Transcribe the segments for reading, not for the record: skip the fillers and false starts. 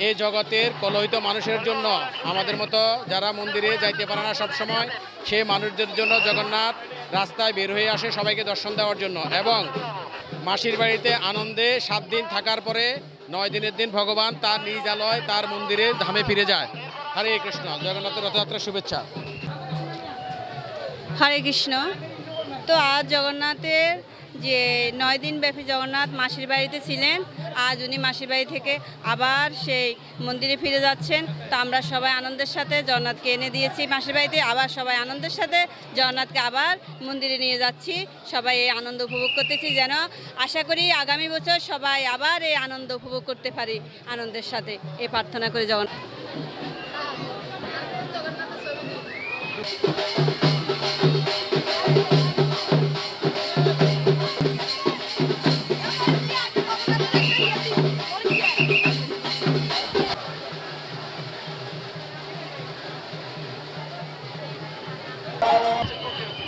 এই জগতের কলহিত মানুষের জন্য, আমাদের মতো যারা মন্দিরে যাইতে পারে না সবসময়, সেই মানুষদের জন্য জগন্নাথ রাস্তায় বের হয়ে আসে সবাইকে দর্শন দেওয়ার জন্য। এবং মাসির বাড়িতে আনন্দে 7 দিন থাকার পরে 9 দিনের দিন ভগবান তার নিজ আলয় তার মন্দিরে ধামে ফিরে যায়। হরে কৃষ্ণ। জগন্নাথের রথযাত্রার শুভেচ্ছা। হরে কৃষ্ণ। তো আজ জগন্নাথের যে 9 দিন ব্যাপী জগন্নাথ মাসির বাড়িতে ছিলেন, আজ উনি মাসির বাড়ি থেকে আবার সেই মন্দিরে ফিরে যাচ্ছেন। তো আমরা সবাই আনন্দের সাথে জগন্নাথকে এনে দিয়েছি মাসির বাড়িতে, আবার সবাই আনন্দের সাথে জগন্নাথকে আবার মন্দিরে নিয়ে যাচ্ছি। সবাই এই আনন্দ উপভোগ করতেছি, যেন আশা করি আগামী বছর সবাই আবার এই আনন্দ উপভোগ করতে পারি আনন্দের সাথে, এই প্রার্থনা করে জগন্নাথ।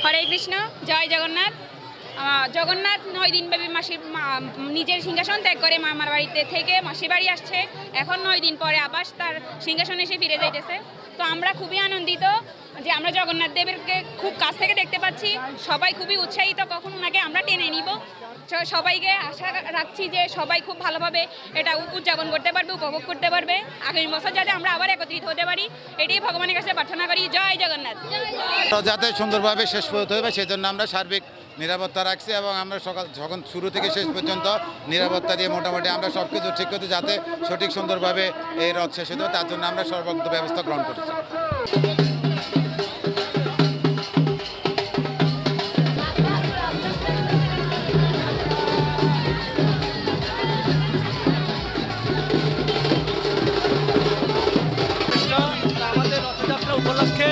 হরে কৃষ্ণ। জয় জগন্নাথ। জগন্নাথ 9 দিনব্যাপী মাসির নিজের সিংহাসন ত্যাগ করে মামার বাড়িতে থেকে মাসির বাড়ি আসছে। এখন 9 দিন পরে আবার তার সিংহাসনে এসে ফিরে যাইতেছে। তো আমরা খুবই আনন্দিত যে আমরা জগন্নাথ দেবেরকে খুব কাছ থেকে দেখতে পাচ্ছি। সবাই খুবই উৎসাহিত কখন ওনাকে আমরা টেনে নিব। সবাইকে আশা রাখছি যে সবাই খুব ভালোভাবে এটা উদযাপন করতে পারবে, উপভোগ করতে পারবে। আগামী বছর যাতে আমরা আবার একত্রিত হতে পারি, এটাই ভগবানের কাছে প্রার্থনা করি। জয় জগন্নাথ। যাতে সুন্দরভাবে শেষ পর্যন্ত হবে সেই জন্য আমরা সার্বিক নিরাপত্তা রাখছি এবং আমরা যখন শুরু থেকে শেষ পর্যন্ত নিরাপত্তা দিয়ে মোটামুটি আমরা সব কিছু ঠিক করতে যাতে সঠিক সুন্দরভাবে এই রথ শেষ হতে তার জন্য আমরা সর্বাত্মক ব্যবস্থা গ্রহণ করেছি। আমাদের রথযাত্রা উপলক্ষে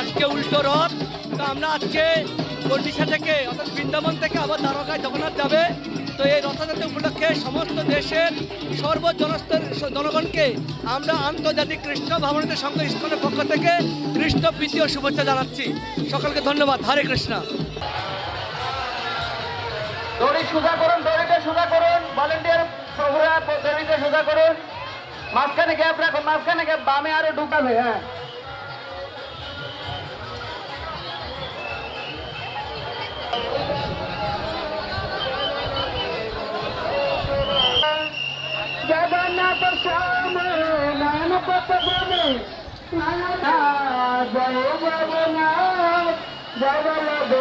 আজকে উল্টো রথ। তো আমরা আজকে কলকাতা থেকে অর্থাৎ বৃন্দাবন থেকে আবার দ্বারকায় জগন্নাথ যাবে। তো এই রথযাত্রা উপলক্ষে সমস্ত দেশের সর্বজনস্তর জনগণকে আমরা আন্তর্জাতিক কৃষ্ণ ভাবনাতে সংঘ ইস্কনের পক্ষ থেকে কৃষ্ণ প্রীতি ও শুভেচ্ছা জানাচ্ছি। সকলকে ধন্যবাদ। হরে কৃষ্ণ। দড়ি সোজা করুন, দড়িতে সোজা করুন, ভলেন্টিয়ার প্রভুরা দড়িতে সোজা করুন, মাঝখানে গ্যাপ রাখুন, মাঝখানে গ্যাপ, বামে আরো ঢুকাবে। হ্যাঁ, জগন্নাথ স্বামী নাম পত বলে জয় জগন্নাথ জগন্নাথ।